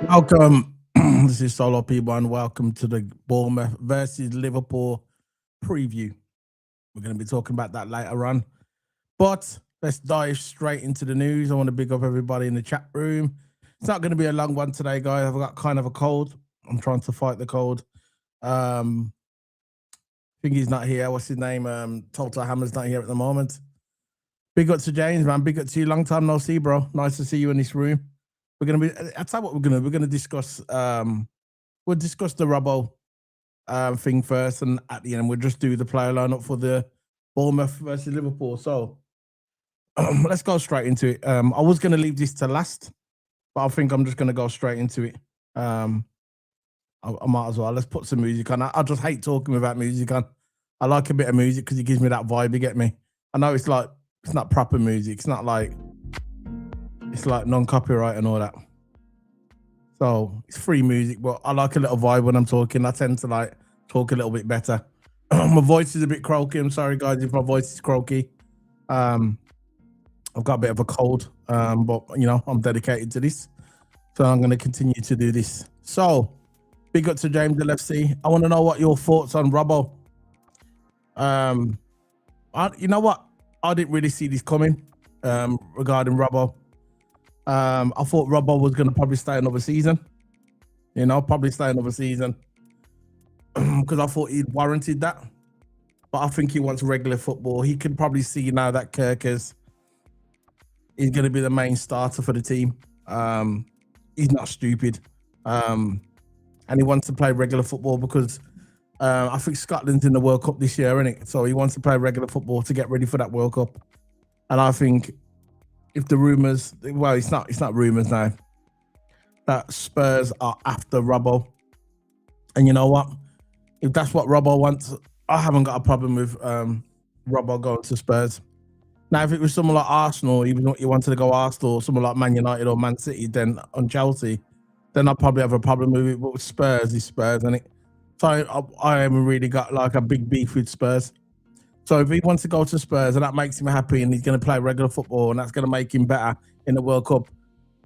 Welcome. This is Solo People, and welcome to the Bournemouth versus Liverpool preview. We're going to be talking about that later on, but let's dive straight into the news. I want to big up everybody in the chat room. It's not going to be a long one today, guys. I've got kind of a cold. I'm trying to fight the cold. I think he's not here. What's his name? Toto Hammer's not here at the moment. Big up to James, man. Big up to you. Long time no see, bro. Nice to see you in this room. We're gonna be. I'll tell you what we're gonna discuss. We'll discuss the Robbo thing first, and at the end we'll just do the player lineup for the Bournemouth versus Liverpool. So let's go straight into it. I was gonna leave this to last, but I think I'm just gonna go straight into it. I might as well. Let's put some music on. I just hate talking without music on. I like a bit of music because it gives me that vibe. You get me? I know it's not proper music. It's not like. It's like non-copyright and all that. So it's free music, but I like a little vibe when I'm talking. I tend to like talk a little bit better. My voice is a bit croaky. I'm sorry, guys, if my voice is croaky. I've got a bit of a cold, but you know, I'm dedicated to this. So I'm going to continue to do this. So big up to James LFC. I want to know what your thoughts on Robbo. You know what? I didn't really see this coming regarding Robbo. I thought Robbo was going to probably stay another season. You know, probably stay another season because I thought he'd warranted that. But I think he wants regular football. He can probably see now that Kirkers is going to be the main starter for the team. He's not stupid. And he wants to play regular football because I think Scotland's in the World Cup this year, isn't it? So he wants to play regular football to get ready for that World Cup. And I think if the rumours, well, it's not rumours now, that Spurs are after Robbo. And you know what? If that's what Robbo wants, I haven't got a problem with Robbo going to Spurs. Now, if it was someone like Arsenal, even if you wanted to go Arsenal, or someone like Man United or Man City, then on Chelsea, then I'd probably have a problem with it. But with Spurs, is Spurs, and it. So I haven't really got like a big beef with Spurs. So if he wants to go to Spurs and that makes him happy and he's going to play regular football and that's going to make him better in the World Cup,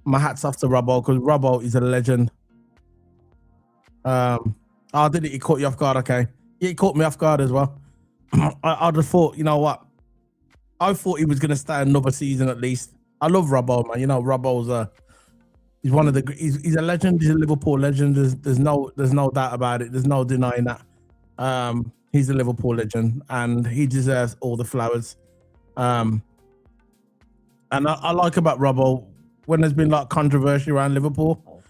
my hat's off to Robbo because Robbo is a legend. Did it? He caught you off guard, okay? Yeah, he caught me off guard as well. I just thought, you know what? I thought he was going to stay another season at least. I love Robbo, man. You know, Robbo's he's one of the he's a legend. He's a Liverpool legend. There's no doubt about it. There's no denying that. He's a Liverpool legend and he deserves all the flowers. And I like about Robbo, when there's been like controversy around Liverpool,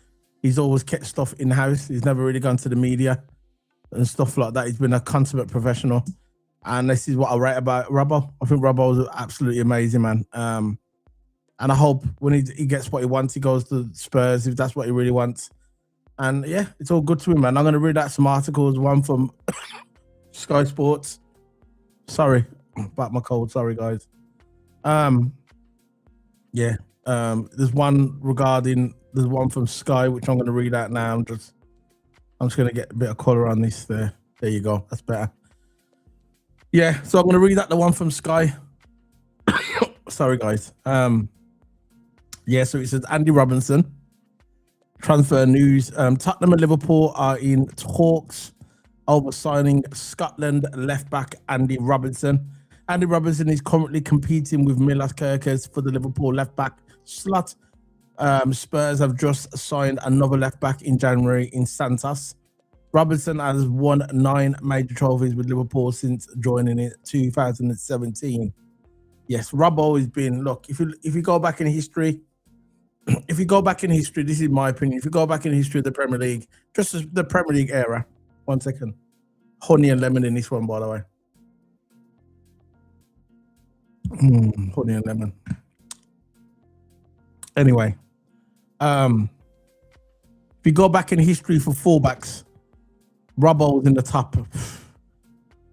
he's always kept stuff in house. He's never really gone to the media and stuff like that. He's been a consummate professional. And this is what I rate about Robbo. I think Robbo is absolutely amazing, man. And I hope when he gets what he wants, he goes to Spurs if that's what he really wants. And yeah, it's all good to him, man. I'm going to read out some articles, one from Sky Sports. Sorry about my cold. Sorry, guys. There's one from Sky, which I'm going to read out now. I'm just going to get a bit of color on this there. There you go. That's better. Yeah, so I'm going to read out the one from Sky. Sorry, guys. So it says Andy Robertson. Transfer news. Tottenham and Liverpool are in talks over signing Scotland left-back Andy Robertson. Andy Robertson is currently competing with Milas Kerkez for the Liverpool left-back slot. Spurs have just signed another left-back in January in Santos. Robertson has won 9 major trophies with Liverpool since joining in 2017. Yes, Robbo has been, look, if you go back in history, this is my opinion. If you go back in history of the Premier League, just the Premier League era, 1 second. Honey and lemon in this one, by the way. Honey and lemon. Anyway, if you go back in history for fullbacks, Robbo's in the top.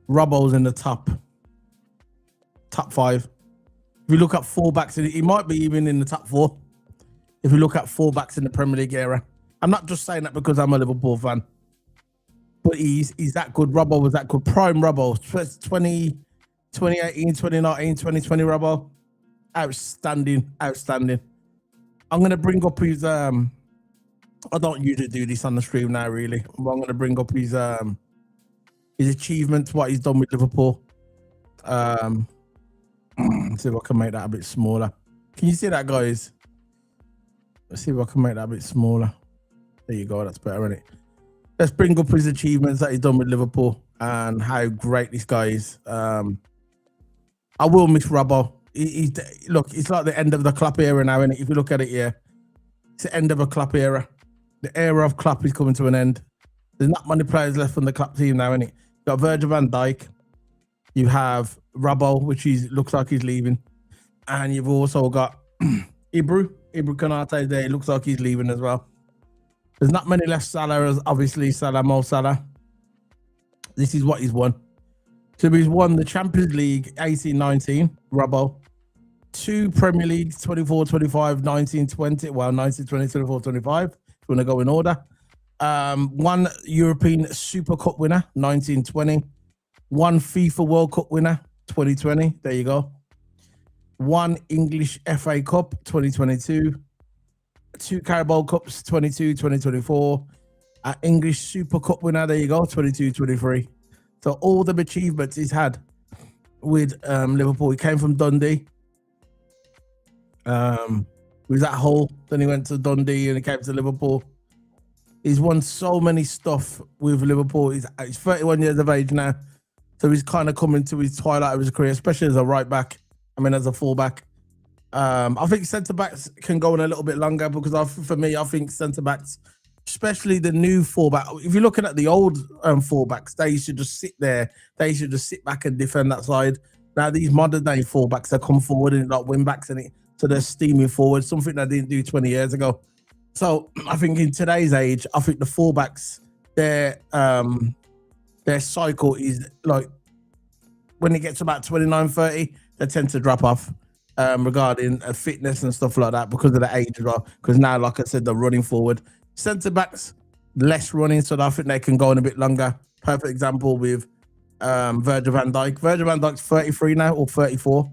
Robbo's in the top 5. If you look at fullbacks, he might be even in the top 4. If you look at fullbacks in the Premier League era, I'm not just saying that because I'm a Liverpool fan. But he's that good. Robbo was that good. Prime Robbo. 2018, 2019, 2020 Robbo. Outstanding. I'm going to bring up his I don't usually do this on the stream now, really. But I'm going to bring up his achievements, what he's done with Liverpool. See if I can make that a bit smaller. Can you see that, guys? Let's see if I can make that a bit smaller. There you go. That's better, isn't it? Let's bring up his achievements that he's done with Liverpool and how great this guy is. I will miss Robbo. Look, it's like the end of the Klopp era now, innit? If you look at it here, it's the end of a Klopp era. The era of Klopp is coming to an end. There's not many players left from the Klopp team now, innit? You've got Virgil van Dijk. You have Robbo, which looks like he's leaving. And you've also got Ibra Konate there. It looks like he's leaving as well. There's not many left. Salah, obviously, Mo Salah. This is what he's won. So he's won the Champions League 18-19, Robbo. 2 Premier Leagues, 24-25, 19-20. Well, 19-20, 24-25. If you want to go in order. 1 European Super Cup winner, 19-20. 1 FIFA World Cup winner, 2020. There you go. 1 English FA Cup, 2022. 2 Carabao Cups, 22, 2024. English Super Cup winner, there you go, 22, 23. So all the achievements he's had with Liverpool. He came from Dundee. He was at Hull, then he went to Dundee and he came to Liverpool. He's won so many stuff with Liverpool. He's 31 years of age now. So he's kind of coming to his twilight of his career, especially as a right back. I mean, as a fullback. I think centre-backs can go on a little bit longer because for me, I think centre-backs, especially the new fullback, if you're looking at the old fullbacks, they should just sit there. They should just sit back and defend that side. Now, these modern-day fullbacks, they come forward and like wing-backs in it, so they're steaming forward, something they didn't do 20 years ago. So I think in today's age, I think the fullbacks, their cycle is like, when it gets about 29, 30, they tend to drop off. Regarding fitness and stuff like that because of the age as well. Because now, like I said, they're running forward. Centre backs, less running, so I think they can go on a bit longer. Perfect example with Virgil van Dijk. Virgil van Dijk's 33 now or 34.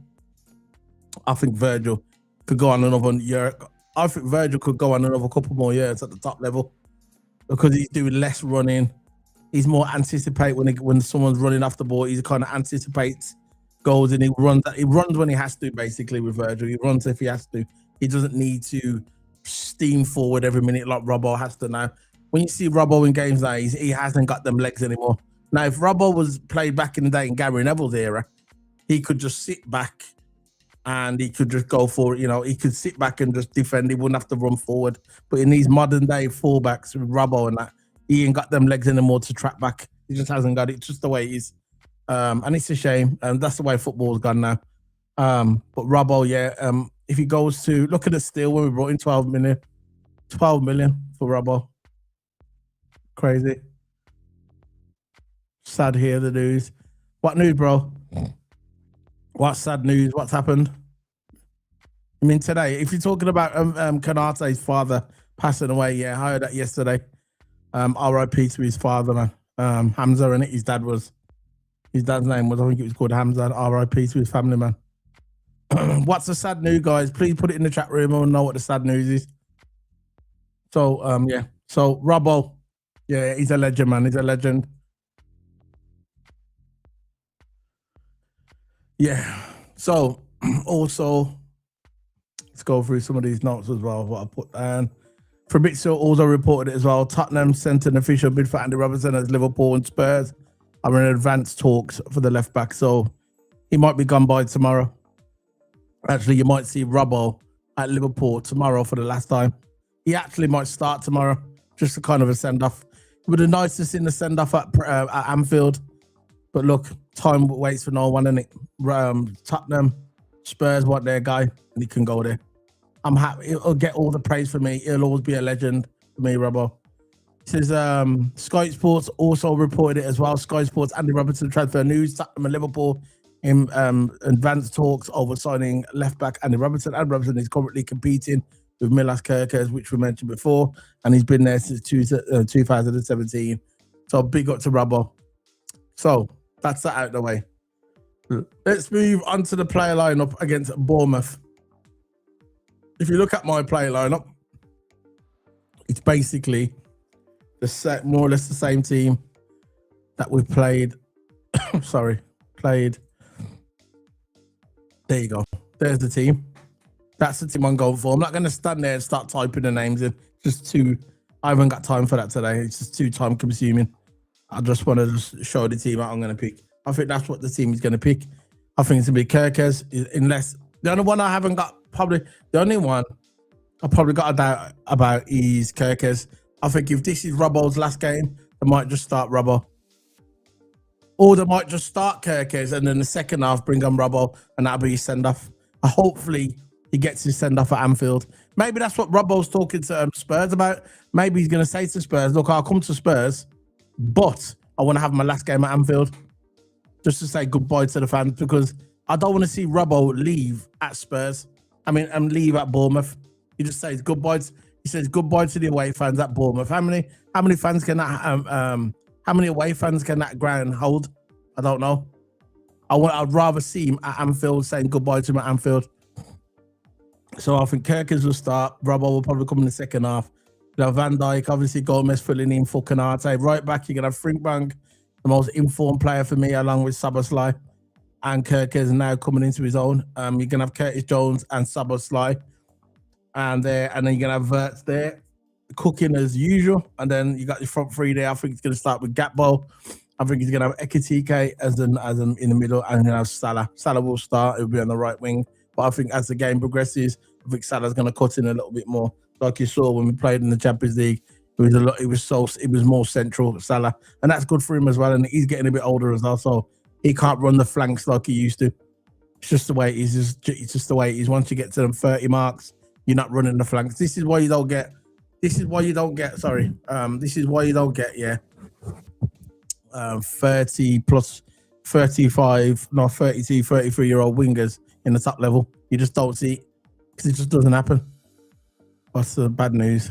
I think Virgil could go on another year. I think Virgil could go on another couple more years at the top level because he's doing less running. He's more anticipate when someone's running off the ball. He kind of anticipates goals and he runs when he has to. Basically with Virgil, he runs if he has to. He doesn't need to steam forward every minute like Robbo has to now. When you see Robbo in games now, he hasn't got them legs anymore. Now if Robbo was played back in the day in Gary Neville's era, he could just sit back and he could just go for it. You know, he could sit back and just defend. He wouldn't have to run forward. But in these modern day fullbacks with Robbo and that, he ain't got them legs anymore to track back. He just hasn't got it. It's just the way it is. And it's a shame. And that's the way football's gone now. But Robbo, yeah, if he goes to look at the steal when we brought in 12 million for Robbo. Crazy. Sad here, the news. What news, bro? What's sad news? What's happened? I mean, today, if you're talking about Konate's father passing away, yeah, I heard that yesterday. R.I.P. to his father, man. Hamza, and his dad's name was, I think it was called Hamza. R.I.P. to his family, man. What's the sad news, guys? Please put it in the chat room. I want to know what the sad news is. So, yeah. So, Robbo, yeah, he's a legend, man. He's a legend. Yeah. So, also, let's go through some of these notes as well, what I put down. Fabrizio also reported it as well. Tottenham sent an official bid for Andy Robertson as Liverpool and Spurs are in advanced talks for the left back. So he might be gone by tomorrow. Actually, you might see Robbo at Liverpool tomorrow for the last time. He actually might start tomorrow, just a kind of a send-off. It would have been nice to see the send-off at Anfield. But look, time waits for no one, and Tottenham, Spurs want their guy, and he can go there. I'm happy. He'll get all the praise for me. He'll always be a legend for me, Robbo. It says Sky Sports also reported it as well. Sky Sports Andy Robertson transfer news. Tottenham and Liverpool in advanced talks over signing left back Andy Robertson. Andy Robertson is currently competing with Milas Kerkez, which we mentioned before, and he's been there since 2017. So big up to Robbo. So that's that out of the way. Let's move on to the player lineup against Bournemouth. If you look at my player lineup, It's basically more or less the same team that we played. Played. There you go. There's the team. That's the team I'm going for. I'm not going to stand there and start typing the names in. I haven't got time for that today. It's just too time consuming. I just want to just show the team that I'm going to pick. I think that's what the team is going to pick. I think it's going to be Kirkes, unless the only one I haven't got, probably the only one I probably got a doubt about is Kirkes. I think if this is Robbo's last game, they might just start Robbo. Or they might just start Kirkes and then the second half bring on Robbo and that'll be his send-off. Hopefully he gets his send-off at Anfield. Maybe that's what Robbo's talking to Spurs about. Maybe he's going to say to Spurs, look, I'll come to Spurs, but I want to have my last game at Anfield just to say goodbye to the fans, because I don't want to see Robbo leave at Spurs. And leave at Bournemouth. He just says goodbye. He says goodbye to the away fans at Bournemouth. How many fans can that how many away fans can that ground hold? I don't know. I'd rather see him at Anfield saying goodbye to him at Anfield. So I think Kirkes will start. Robbo will probably come in the second half. You know, Van Dijk, obviously Gomez filling in for Canate. Right back, you're going to have Frimpong, the most informed player for me, along with Szoboszlai. And Kirkes now coming into his own. You're going to have Curtis Jones and Szoboszlai. And then you're going to have Wirtz there, cooking as usual. And then you got your front three there. I think it's going to start with Gakpo. I think he's going to have Ekitike as in the middle. And then have Salah. Salah will start. He'll be on the right wing. But I think as the game progresses, I think Salah's going to cut in a little bit more. Like you saw when we played in the Champions League, it was more central, Salah. And that's good for him as well. And he's getting a bit older as well. So he can't run the flanks like he used to. It's just the way it is. It's just the way it is. Once you get to them 30 marks, you're not running the flanks. This is why you don't get, yeah, 30 plus 35, no, 32, 33-year-old wingers in the top level. You just don't see it because it just doesn't happen. What's the bad news?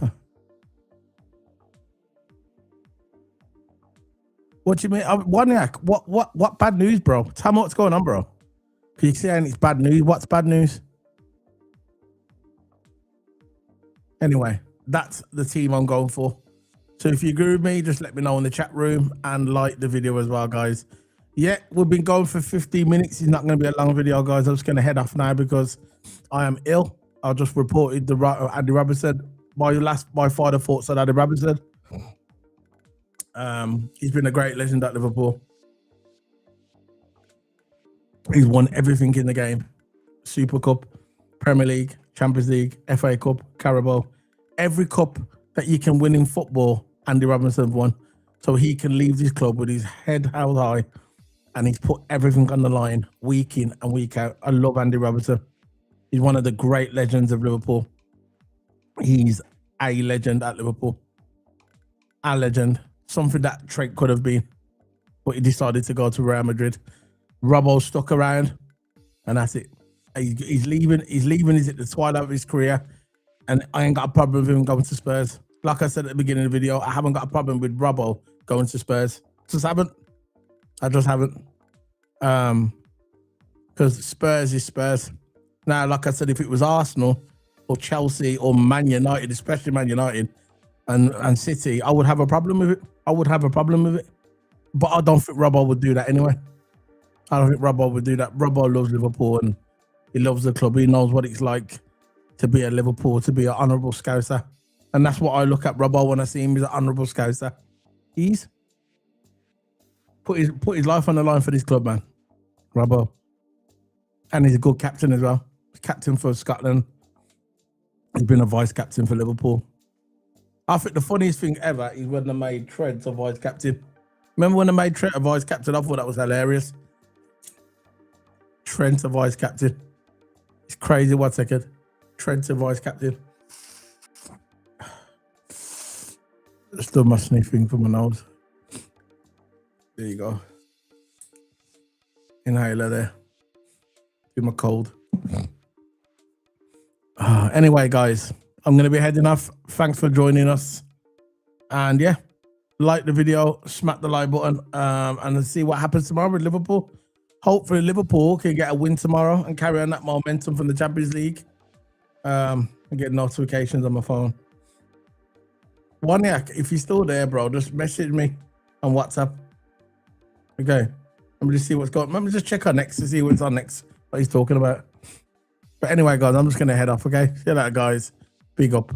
What do you mean? Waniak, what bad news, bro? Tell me what's going on, bro. Can you see it's bad news? What's bad news? Anyway, that's the team I'm going for. So if you agree with me, just let me know in the chat room and like the video as well, guys. Yeah, we've been going for 15 minutes. It's not going to be a long video, guys. I'm just going to head off now because I am ill. I just reported the Andy Robertson. My father thoughts on Andy Robertson. He's been a great legend at Liverpool. He's won everything in the game. Super Cup, Premier League, Champions League, FA Cup, Carabao. Every cup that you can win in football, Andy Robertson won. So he can leave this club with his head held high and he's put everything on the line week in and week out. I love Andy Robertson. He's one of the great legends of Liverpool. He's a legend at Liverpool. A legend. Something that Trent could have been, but he decided to go to Real Madrid. Robbo stuck around, and that's it. He's leaving. He's at the twilight of his career, and I ain't got a problem with him going to Spurs. Like I said at the beginning of the video, I haven't got a problem with Robbo going to Spurs. I just haven't. Because Spurs is Spurs. Now, like I said, if it was Arsenal or Chelsea or Man United, especially Man United and City, I would have a problem with it. But I don't think Robbo would do that anyway. I don't think Robbo would do that. Robbo loves Liverpool and he loves the club. He knows what it's like to be a Liverpool, to be an honourable Scouser. And that's what I look at Robbo when I see him. He's an honourable Scouser. He's put his life on the line for this club, man. Robbo. And he's a good captain as well. Captain for Scotland. He's been a vice captain for Liverpool. I think the funniest thing ever is when they made Trent a vice captain. Remember when they made Trent a vice captain? I thought that was hilarious. Trent a vice captain. It's crazy. 1 second. Trent a vice captain. Still my sniffing from my nose. There you go. Inhaler there. Give my cold. Anyway, guys, I'm going to be heading off. Thanks for joining us. And yeah, like the video, smack the like button, and let's see what happens tomorrow with Liverpool. Hopefully Liverpool can get a win tomorrow and carry on that momentum from the Champions League. I get notifications on my phone. Waniak, if you're still there, bro, just message me on WhatsApp. Okay. Let me just see what's going on. Let me just check our next to see what's on next, what he's talking about. But anyway, guys, I'm just going to head off, okay? See you later, guys. Big up.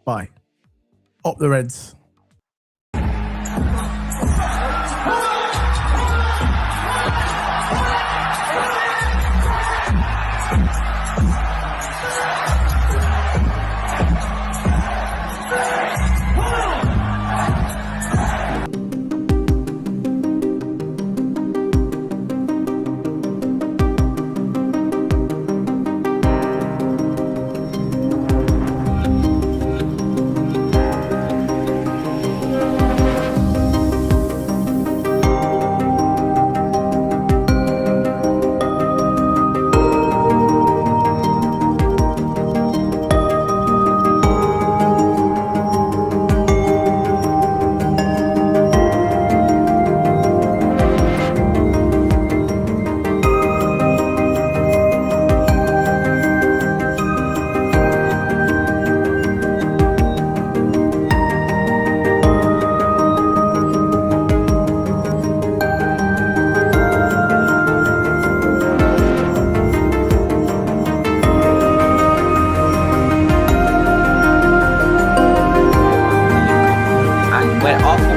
Bye. Up the Reds. Went off